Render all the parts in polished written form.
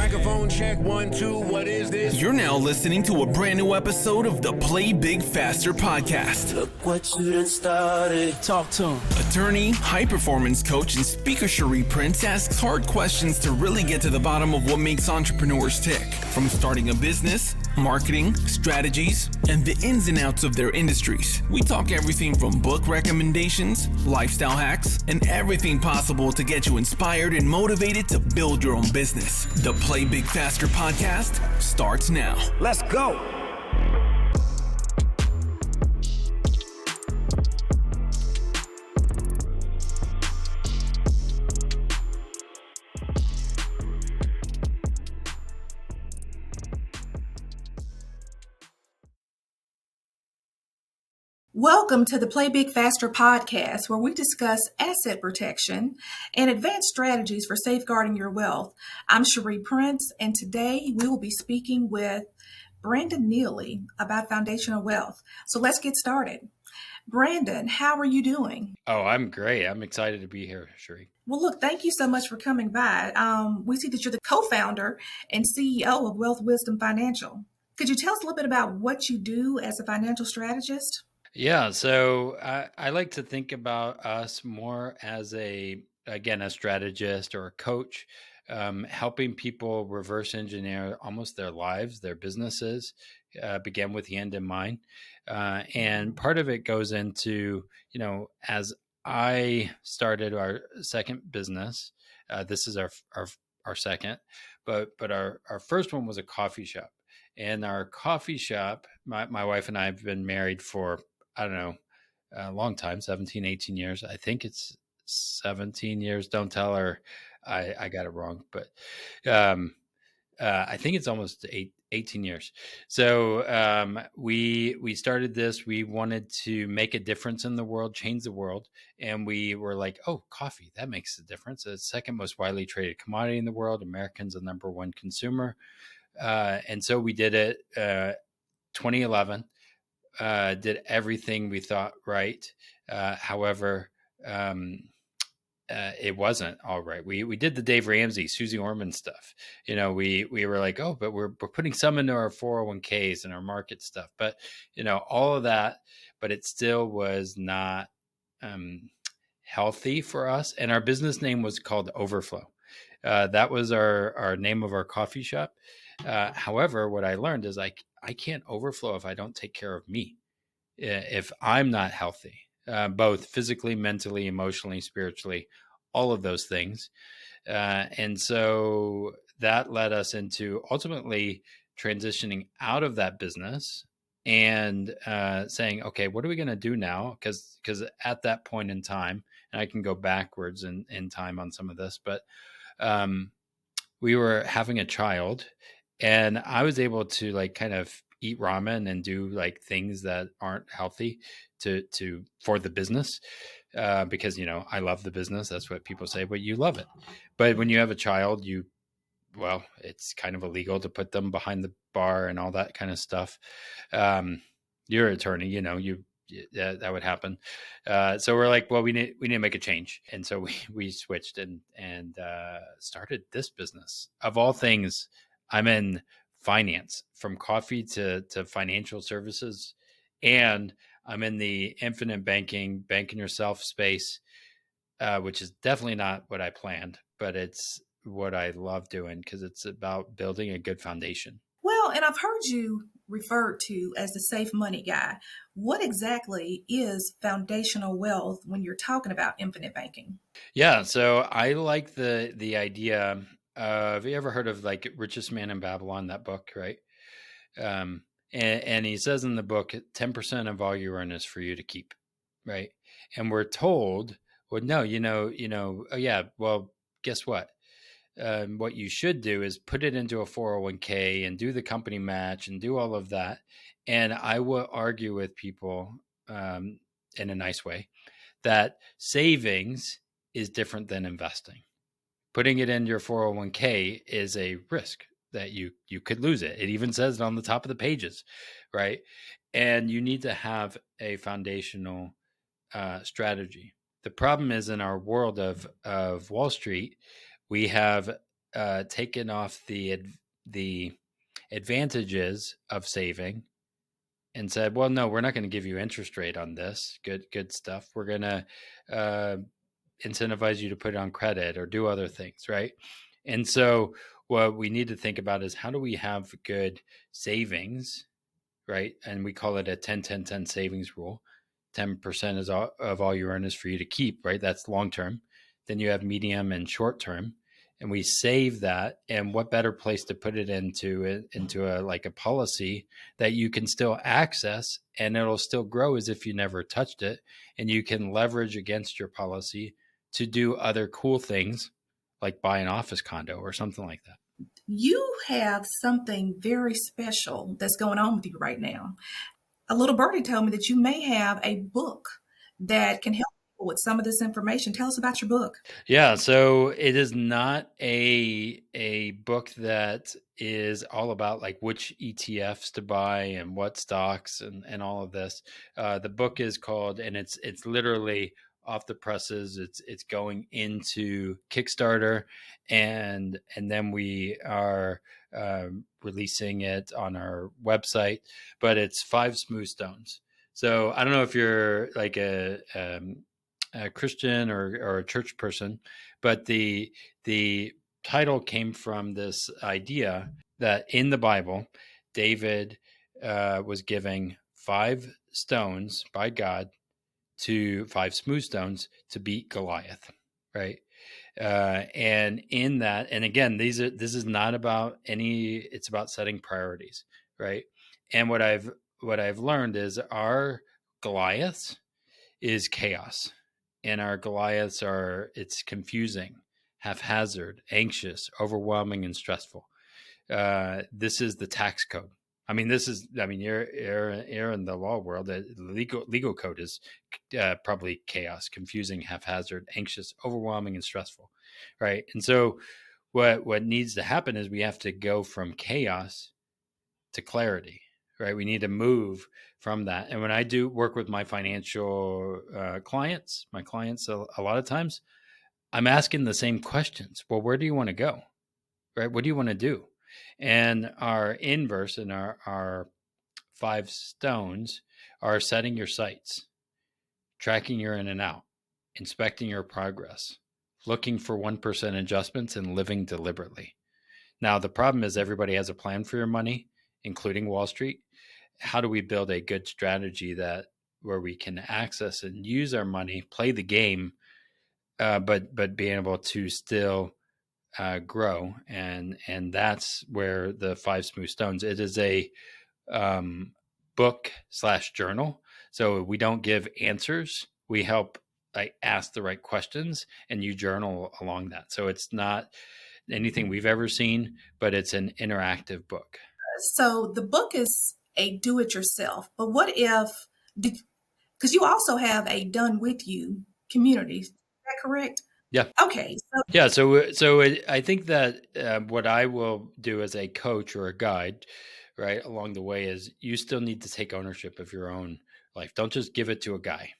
Microphone check, 1, 2, what is this? You're now listening to a brand new episode of the Play Big Faster podcast. Look what you done started. Talk to him. Attorney, high-performance coach, and speaker Cherie Prince asks hard questions to really get to the bottom of what makes entrepreneurs tick. From starting a business, marketing, strategies, and the ins and outs of their industries. We talk everything from book recommendations, lifestyle hacks, and everything possible to get you inspired and motivated to build your own business. The Play Big Faster podcast starts now. Let's go. Welcome to the Play Big Faster podcast, where we discuss asset protection and advanced strategies for safeguarding your wealth. I'm Cherie Prince, and today we will be speaking with Brandon Neely about foundational wealth. So let's get started. Brandon, how are you doing? Oh, I'm great. I'm excited to be here, Cherie. Well, look, thank you so much for coming by. We see that you're the co-founder and CEO of Wealth Wisdom Financial. Could you tell us a little bit about what you do as a financial strategist? Yeah, so I like to think about us more as a strategist or a coach, helping people reverse engineer almost their lives, their businesses, begin with the end in mind. And part of it goes into, as I started our second business, this is our second, but our first one was a coffee shop. And our coffee shop, my wife and I have been married for, I don't know, a long time, 17, 18 years. I think it's 17 years. Don't tell her I got it wrong, but I think it's almost 18 years. So we started this. We wanted to make a difference in the world, change the world. And we were like, oh, coffee, that makes a difference. It's the second most widely traded commodity in the world. Americans are the number one consumer. And so we did it 2011. Did everything we thought right. However, it wasn't all right. We did the Dave Ramsey, Susie Orman stuff. We were like, oh, but we're putting some into our 401ks and our market stuff. But, all of that, but it still was not healthy for us. And our business name was called Overflow. That was our name of our coffee shop. However, what I learned is I can't overflow if I don't take care of me, if I'm not healthy, both physically, mentally, emotionally, spiritually, all of those things. And so that led us into ultimately transitioning out of that business and saying, okay, what are we going to do now? Because at that point in time, and I can go backwards in time on some of this, but we were having a child. And I was able to kind of eat ramen and do things that aren't healthy for the business because, I love the business. That's what people say, but you love it. But when you have a child, it's kind of illegal to put them behind the bar and all that kind of stuff. You're an attorney, that would happen. So we're like, well, we need to make a change. And so we switched and started this business. Of all things, I'm in finance, from coffee to financial services, and I'm in the infinite banking yourself space, which is definitely not what I planned, but it's what I love doing because it's about building a good foundation. Well, and I've heard you referred to as the safe money guy. What exactly is foundational wealth when you're talking about infinite banking? Yeah, so I like the idea. Have you ever heard of Richest Man in Babylon, that book, right? And he says in the book, 10% of all you earn is for you to keep, right? And we're told, well, no, oh yeah, well, guess what? What you should do is put it into a 401k and do the company match and do all of that. And I will argue with people in a nice way that savings is different than investing. Putting it in your 401k is a risk that you could lose it. It even says it on the top of the pages, right? And you need to have a foundational strategy. The problem is in our world of Wall Street, we have taken off the advantages of saving and said, well, no, we're not going to give you interest rate on this good stuff. We're going to incentivize you to put it on credit or do other things, right? And so what we need to think about is, how do we have good savings, right? And we call it a 10-10-10 savings rule. 10% is of all you earn is for you to keep, right? That's long term. Then you have medium and short term, and we save that. And what better place to put it into a like a policy that you can still access and it'll still grow as if you never touched it, and you can leverage against your policy to do other cool things like buy an office condo or something like that. You have something very special that's going on with you right now. A little birdie told me that you may have a book that can help people with some of this information. Tell us about your book. Yeah, so it is not a book that is all about like which ETFs to buy and what stocks and all of this. The book is called, and it's literally off the presses. It's going into Kickstarter, and then we are releasing it on our website. But it's 5 smooth stones. So I don't know if you're like a Christian or a church person, but the title came from this idea that in the Bible, David was giving 5 stones by God, to 5 smooth stones to beat Goliath, right? And in that, and again, this is not about it's about setting priorities, right? And what I've learned is our Goliaths is chaos, and our Goliaths it's confusing, haphazard, anxious, overwhelming, and stressful. This is the tax code. You're in the law world. The legal code is probably chaos, confusing, haphazard, anxious, overwhelming, and stressful, right? And so what needs to happen is we have to go from chaos to clarity, right? We need to move from that. And when I do work with my financial clients, a lot of times I'm asking the same questions. Well, where do you want to go, right? What do you want to do? And our inverse and our 5 stones are setting your sights, tracking your in and out, inspecting your progress, looking for 1% adjustments, and living deliberately. Now, the problem is everybody has a plan for your money, including Wall Street. How do we build a good strategy where we can access and use our money, play the game, but being able to still grow? And that's where the 5 smooth stones. It is a book/journal. So we don't give answers. We help ask the right questions, and you journal along that. So it's not anything we've ever seen, but it's an interactive book. So the book is a do-it-yourself, but what if, because you also have a done-with-you community, is that correct? Yeah. Okay, so Yeah. I think that what I will do as a coach or a guide, right, along the way is you still need to take ownership of your own life. Don't just give it to a guy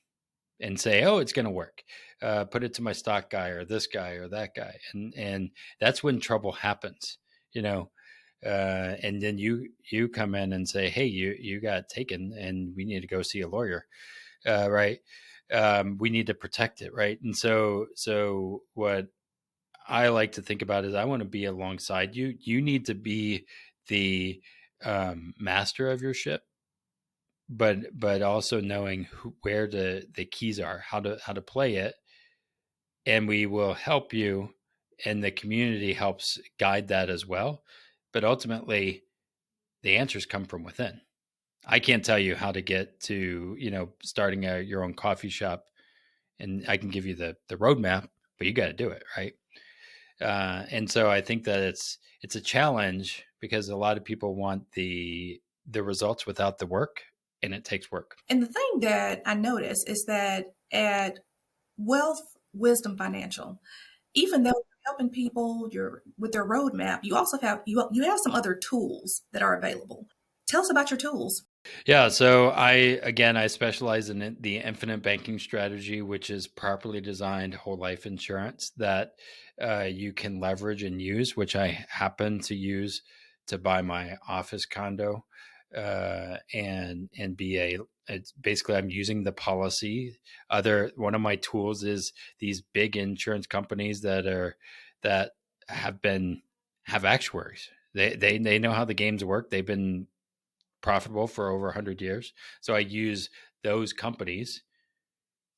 and say, "Oh, it's going to work." Put it to my stock guy or this guy or that guy, and that's when trouble happens, you know. And then you come in and say, "Hey, you got taken, and we need to go see a lawyer," right? We need to protect it, right? And so what I like to think about is I want to be alongside you. You need to be the master of your ship, but also knowing where the keys are, how to play it, and we will help you, and the community helps guide that as well. But ultimately, the answers come from within. I can't tell you how to get to starting your own coffee shop, and I can give you the roadmap, but you got to do it, right? And so I think that it's a challenge because a lot of people want the results without the work, and it takes work. and the thing that I noticed is that at Wealth Wisdom Financial, even though you're helping people with their roadmap, you also have you have some other tools that are available. Tell us about your tools. Yeah, so I specialize in the infinite banking strategy, which is properly designed whole life insurance that you can leverage and use, which I happen to use to buy my office condo, and be a. It's basically I'm using the policy. Other one of my tools is these big insurance companies that have been have actuaries. They know how the games work. They've been profitable for over 100 years. So I use those companies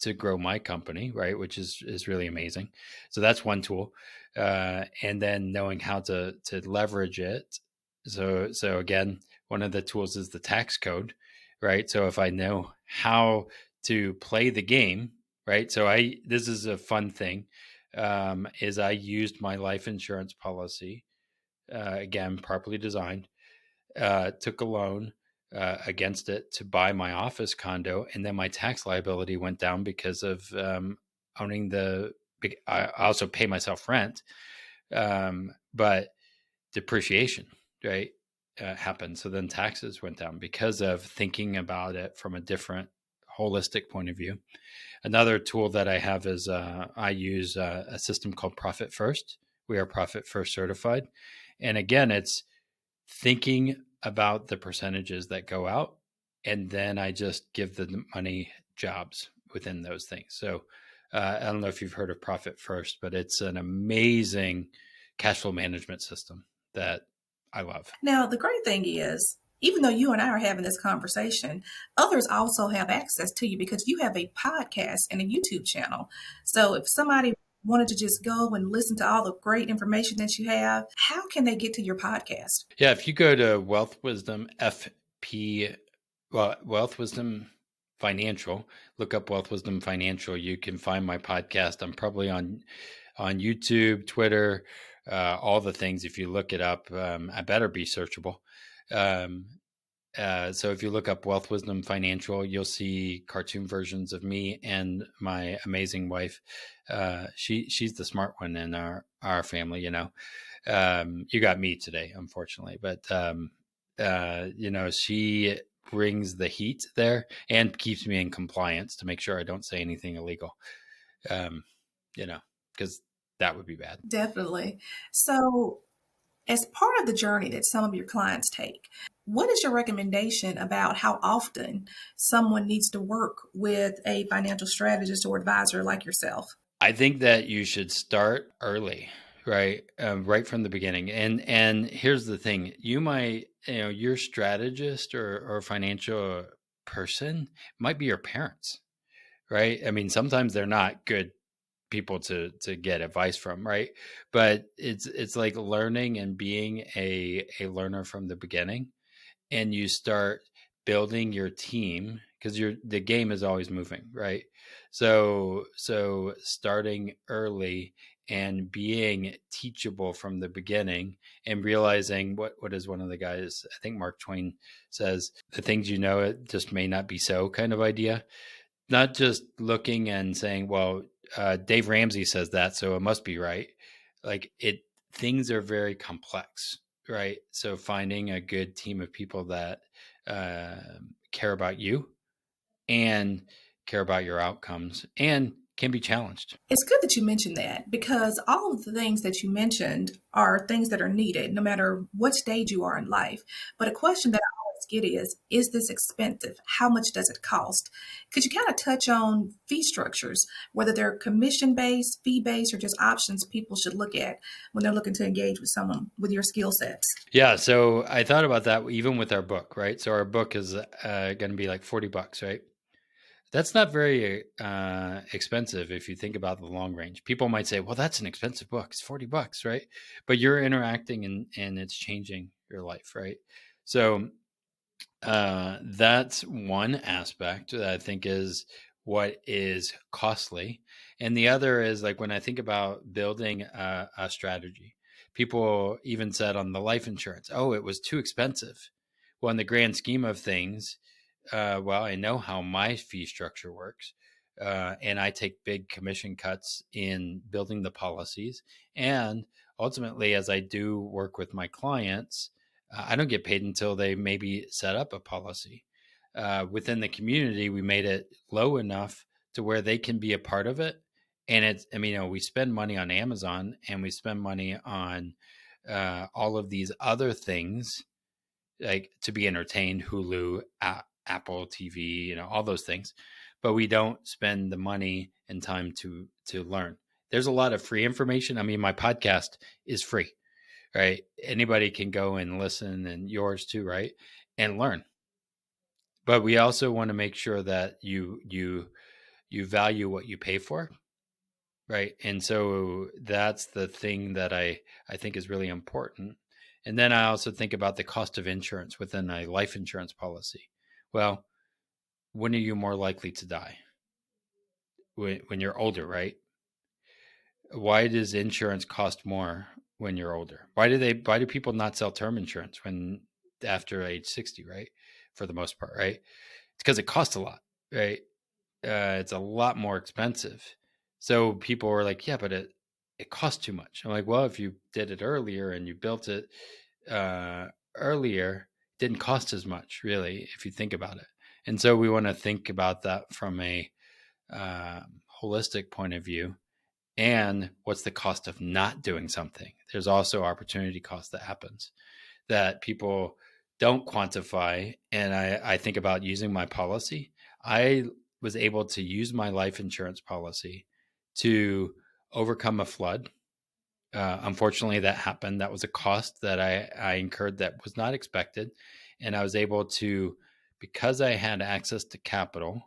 to grow my company, right? Which is really amazing. So that's one tool, and then knowing how to leverage it. So again, one of the tools is the tax code, right? So if I know how to play the game, right? So I this is a fun thing, is I used my life insurance policy, again properly designed, took a loan against it to buy my office condo, and then my tax liability went down because of owning the. I also pay myself rent, but depreciation, right, happened. So then taxes went down because of thinking about it from a different holistic point of view. Another tool that I have is I use a system called Profit First. We are Profit First certified, and again, it's thinking about the percentages that go out, and then I just give the money jobs within those things. So I don't know if you've heard of Profit First, but it's an amazing cash flow management system that I love. Now, the great thing is, even though you and I are having this conversation, others also have access to you because you have a podcast and a YouTube channel. So if somebody wanted to just go and listen to all the great information that you have, how can they get to your podcast? Yeah, if you go to Wealth Wisdom FP, well, Wealth Wisdom Financial, look up Wealth Wisdom Financial, you can find my podcast. I'm probably on YouTube, Twitter, all the things. If you look it up, I better be searchable. Um, so if you look up Wealth Wisdom Financial, you'll see cartoon versions of me and my amazing wife. She's the smart one in our family, you know. You got me today, unfortunately, but she brings the heat there and keeps me in compliance to make sure I don't say anything illegal. Um, because that would be bad. Definitely. So, as part of the journey that some of your clients take, what is your recommendation about how often someone needs to work with a financial strategist or advisor like yourself? I think that you should start early, right? Right from the beginning. And here's the thing: your strategist or financial person might be your parents, right? I mean, sometimes they're not good people to get advice from, right? But it's like learning and being a learner from the beginning, and you start building your team because the game is always moving, right? So starting early and being teachable from the beginning, and realizing what is one of the guys, I think Mark Twain says, the things you know it just may not be so kind of idea. Not just looking and saying, well, Dave Ramsey says that, so it must be right. Like things are very complex, right? So finding a good team of people that uh, care about you and care about your outcomes and can be challenged. It's good that you mentioned that because all of the things that you mentioned are things that are needed no matter what stage you are in life. But a question that I always get is this expensive? How much does it cost? Could you kind of touch on fee structures, whether they're commission based, fee based, or just options people should look at when they're looking to engage with someone with your skill sets? Yeah, so I thought about that even with our book, right? So our book is going to be like $40, right? That's not very expensive if you think about the long range. People might say, well, that's an expensive book. It's $40, right? But you're interacting and it's changing your life, right? So that's one aspect that I think is what is costly. And the other is like when I think about building a strategy, people even said on the life insurance, oh, it was too expensive. Well, in the grand scheme of things, well, I know how my fee structure works. And I take big commission cuts in building the policies. And ultimately, as I do work with my clients, I don't get paid until they maybe set up a policy. within the community, we made it low enough to where they can be a part of it. And it's, I mean, we spend money on Amazon and we spend money on all of these other things, like to be entertained, Hulu, Apple TV, all those things, but we don't spend the money and time to learn. There's a lot of free information. I mean, my podcast is free, right? Anybody can go and listen, and yours too, right? And learn. But we also want to make sure that you value what you pay for, right? And so that's the thing that I think is really important. And then I also think about the cost of insurance within a life insurance policy. Well, when are you more likely to die? When you're older, right? Why does insurance cost more when you're older? Why do people not sell term insurance when after age 60, right? For the most part, right? It's because it costs a lot, right? It's a lot more expensive. So people were like, yeah, but it costs too much. I'm like, well, if you did it earlier and you built it earlier, it didn't cost as much, really, if you think about it. And so we want to think about that from a holistic point of view. And what's the cost of not doing something? There's also opportunity cost that happens that people don't quantify. And I think about using my policy. I was able to use my life insurance policy to overcome a flood. Unfortunately, that happened. That was a cost that I incurred that was not expected. And I was able to, because I had access to capital,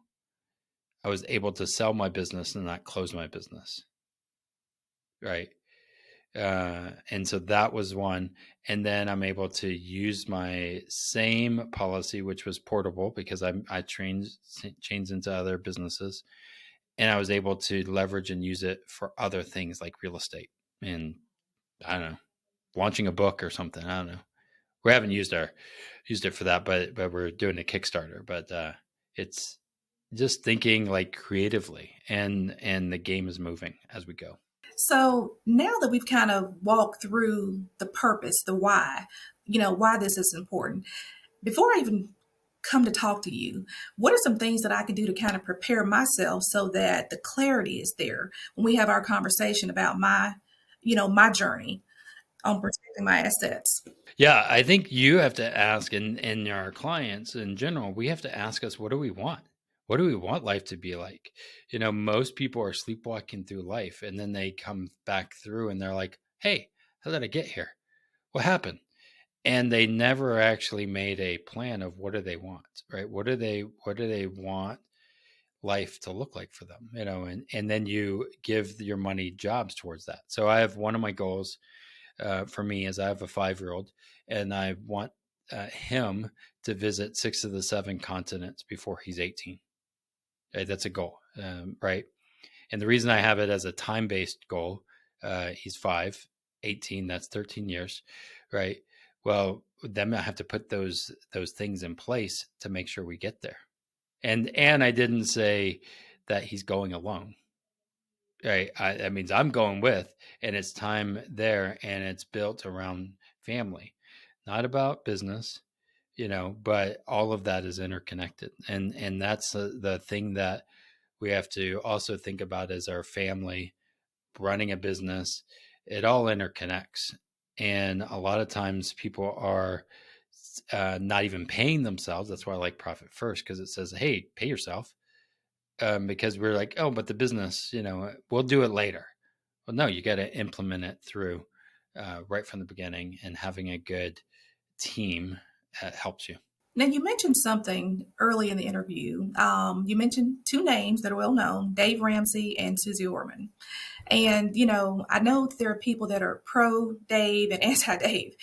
I was able to sell my business and not close my business. Right. And so that was one. And then I'm able to use my same policy, which was portable because I changed into other businesses, and I was able to leverage and use it for other things like real estate and, I don't know, launching a book or something. I don't know. We haven't used it for that, but we're doing a Kickstarter. But it's just thinking like creatively, and the game is moving as we go. So now that we've kind of walked through the purpose, the why, why this is important, before I even come to talk to you, what are some things that I can do to kind of prepare myself so that the clarity is there when we have our conversation about my journey on protecting my assets? Yeah, I think you have to ask, and our clients in general, we have to ask us, what do we want? What do we want life to be like? Most people are sleepwalking through life, and then they come back through and they're like, hey, how did I get here? What happened? And they never actually made a plan of what do they want, right? What do they want life to look like for them? And then you give your money jobs towards that. So I have one of my goals for me is I have a 5-year-old, and I want him to visit 6 of the 7 continents before he's 18. Right? That's a goal, right? And the reason I have it as a time-based goal, he's 5, 18, that's 13 years, right? Well, then I have to put those things in place to make sure we get there. And I didn't say that he's going alone. Right. That means I'm going with, and it's time there, and it's built around family, not about business, but all of that is interconnected. And that's the thing that we have to also think about as our family running a business. It all interconnects. And a lot of times people are not even paying themselves. That's why I like Profit First, because it says, hey, pay yourself. Because we're like, oh, but the business, we'll do it later. Well, no, you got to implement it through right from the beginning, and having a good team helps you. Now, you mentioned something early in the interview. You mentioned 2 names that are well known, Dave Ramsey and Susie Orman. And, I know there are people that are pro Dave and anti Dave.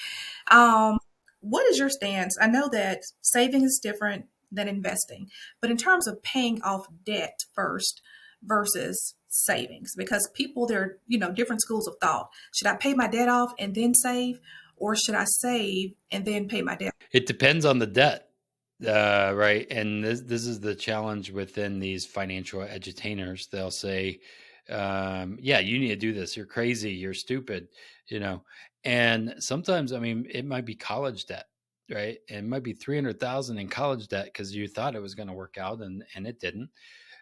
What is your stance? I know that saving is different than investing, but in terms of paying off debt first versus savings, because people, there are, different schools of thought. Should I pay my debt off and then save, or should I save and then pay my debt? It depends on the debt. Right. And this is the challenge within these financial edutainers. They'll say, yeah, you need to do this. You're crazy. You're stupid, And sometimes, it might be college debt. right? And it might be 300,000 in college debt because you thought it was going to work out and it didn't.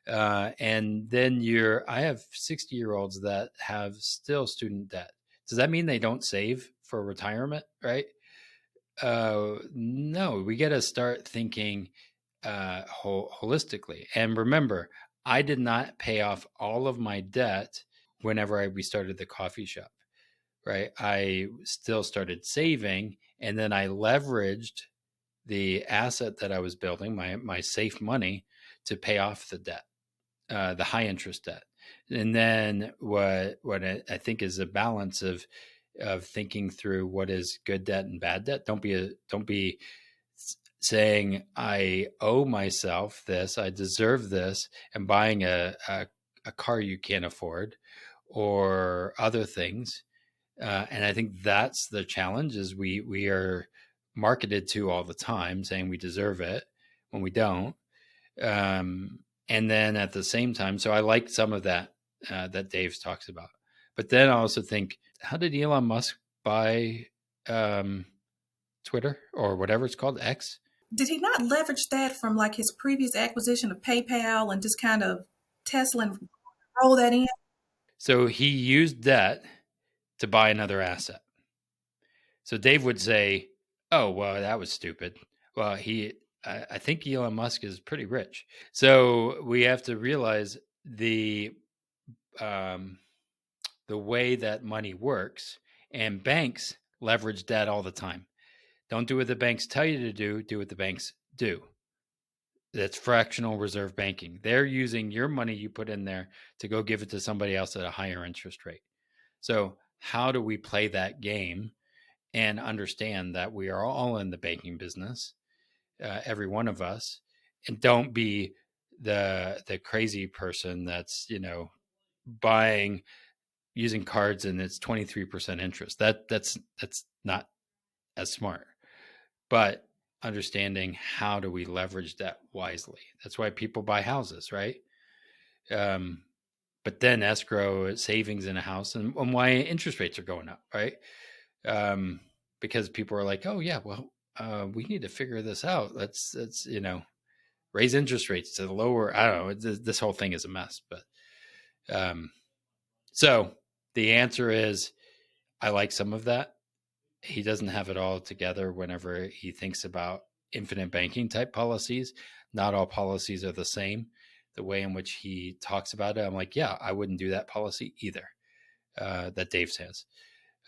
And then I have 60-year-olds that have still student debt. Does that mean they don't save for retirement? Right? No, we got to start thinking holistically. And remember, I did not pay off all of my debt whenever we started the coffee shop, right? I still started saving, and then I leveraged the asset that I was building, my safe money, to pay off the debt, the high interest debt. And then what I think is a balance of thinking through what is good debt and bad debt. Don't be saying I owe myself this, I deserve this, and buying a car you can't afford or other things. And I think that's the challenge is we are marketed to all the time saying we deserve it when we don't. And then at the same time, so I like some of that that Dave talks about. But then I also think, how did Elon Musk buy Twitter or whatever it's called, X? Did he not leverage that from like his previous acquisition of PayPal and just kind of Tesla and roll that in? So he used debt to buy another asset. So Dave would say, "Oh, well, that was stupid." Well, I think Elon Musk is pretty rich. So we have to realize the way that money works, and banks leverage debt all the time. Don't do what the banks tell you to do what the banks do. That's fractional reserve banking. They're using your money you put in there to go give it to somebody else at a higher interest rate. So how do we play that game and understand that we are all in the banking business, every one of us, and don't be the crazy person that's buying using cards and it's 23% interest. That's not as smart. But understanding how do we leverage that wisely. That's why people buy houses, right? But then escrow savings in a house and why interest rates are going up, right? Because people are like, oh yeah, well, we need to figure this out. Let's raise interest rates to the lower. I don't know. This whole thing is a mess, but so the answer is, I like some of that. He doesn't have it all together whenever he thinks about infinite banking type policies. Not all policies are the same. The way in which he talks about it, I'm like, yeah, I wouldn't do that policy either, that Dave says.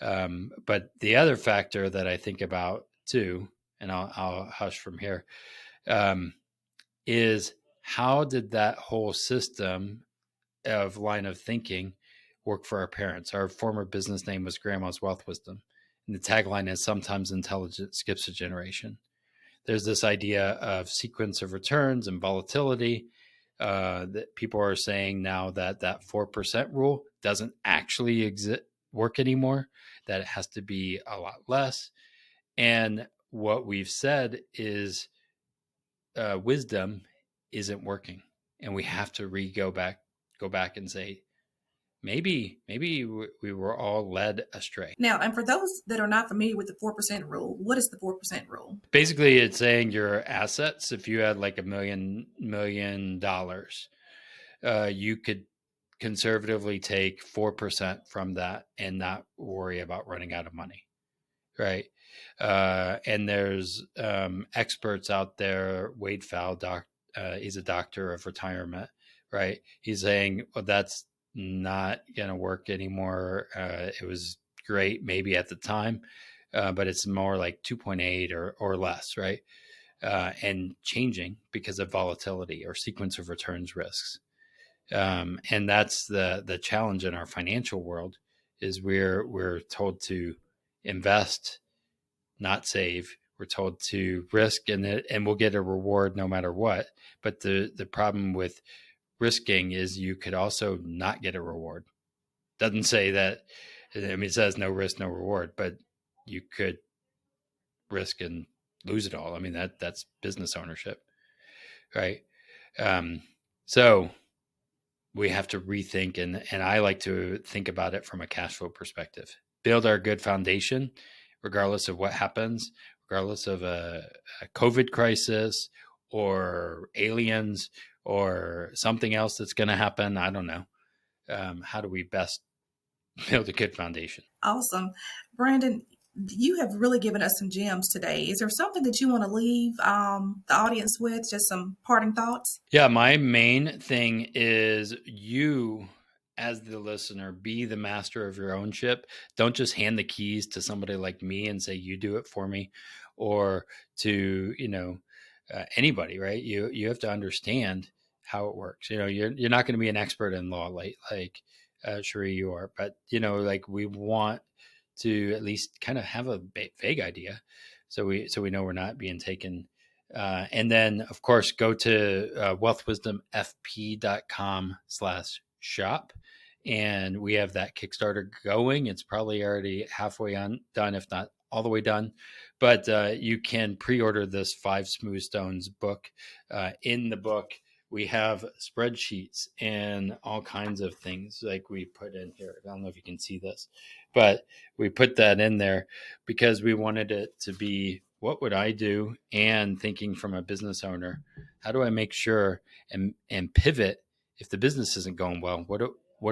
But the other factor that I think about too, and I'll hush from here, is how did that whole system of line of thinking work for our parents? Our former business name was Grandma's Wealth Wisdom. And the tagline is sometimes intelligence skips a generation. There's this idea of sequence of returns and volatility that people are saying now that 4% rule doesn't actually work anymore, that it has to be a lot less. And what we've said is wisdom isn't working. And we have to go back and say, maybe we were all led astray. Now, and for those that are not familiar with the 4% rule, what is the 4% rule? Basically, it's saying your assets, if you had like $1 million, you could conservatively take 4% from that and not worry about running out of money, right? And there's experts out there. Wade Fowle, he's a doctor of retirement, right? He's saying, well, that's not going to work anymore. It was great maybe at the time, but it's more like 2.8 or less, right? And changing because of volatility or sequence of returns risks. And that's the challenge in our financial world is we're told to invest, not save. We're told to risk and we'll get a reward no matter what. But the problem with risking is you could also not get a reward. Doesn't say that. I mean, it says no risk, no reward, but you could risk and lose it all. I mean, that's business ownership, right? So we have to rethink, and I like to think about it from a cash flow perspective. Build our good foundation, regardless of what happens, regardless of a COVID crisis or aliens or something else that's going to happen. I don't know. How do we best build a good foundation? Awesome. Brandon, you have really given us some gems today. Is there something that you want to leave the audience with? Just some parting thoughts? Yeah, my main thing is you, as the listener, be the master of your own ship. Don't just hand the keys to somebody like me and say, you do it for me, or to, anybody, right? You have to understand how it works. You're not going to be an expert in law like Cherie, you are, but we want to at least kind of have a vague idea, so we know we're not being taken. And then, of course, go to wealthwisdomfp.com/shop, and we have that Kickstarter going. It's probably already halfway done, if not all the way done. But you can pre-order this 5 Smooth Stones book. In the book, we have spreadsheets and all kinds of things like we put in here. I don't know if you can see this, but we put that in there because we wanted it to be, what would I do? And thinking from a business owner, how do I make sure and pivot if the business isn't going well? What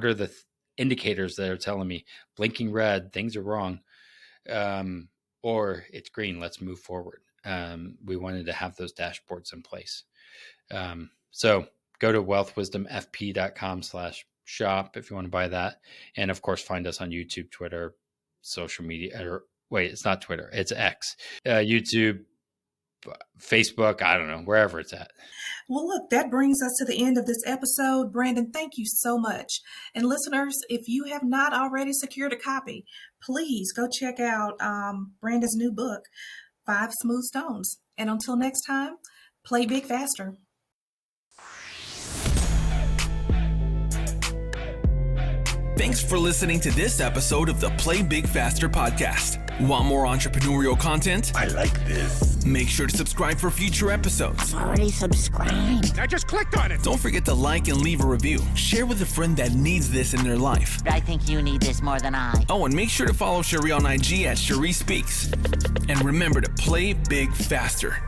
are the indicators that are telling me blinking red, things are wrong, or it's green, let's move forward. We wanted to have those dashboards in place. So go to wealthwisdomfp.com/shop if you want to buy that. And of course, find us on YouTube, Twitter, social media, or wait, it's not Twitter, it's X, YouTube, Facebook, I don't know, wherever it's at. Well, look, that brings us to the end of this episode. Brandon, thank you so much. And listeners, if you have not already secured a copy, please go check out Brandon's new book, 5 Smooth Stones. And until next time, play big faster. Thanks for listening to this episode of the Play Big Faster podcast. Want more entrepreneurial content? I like this. Make sure to subscribe for future episodes. Already subscribed. I just clicked on it. Don't forget to like and leave a review. Share with a friend that needs this in their life. I think you need this more than I. Oh, and make sure to follow Cherie on IG at Cherie Speaks. And remember to play big faster.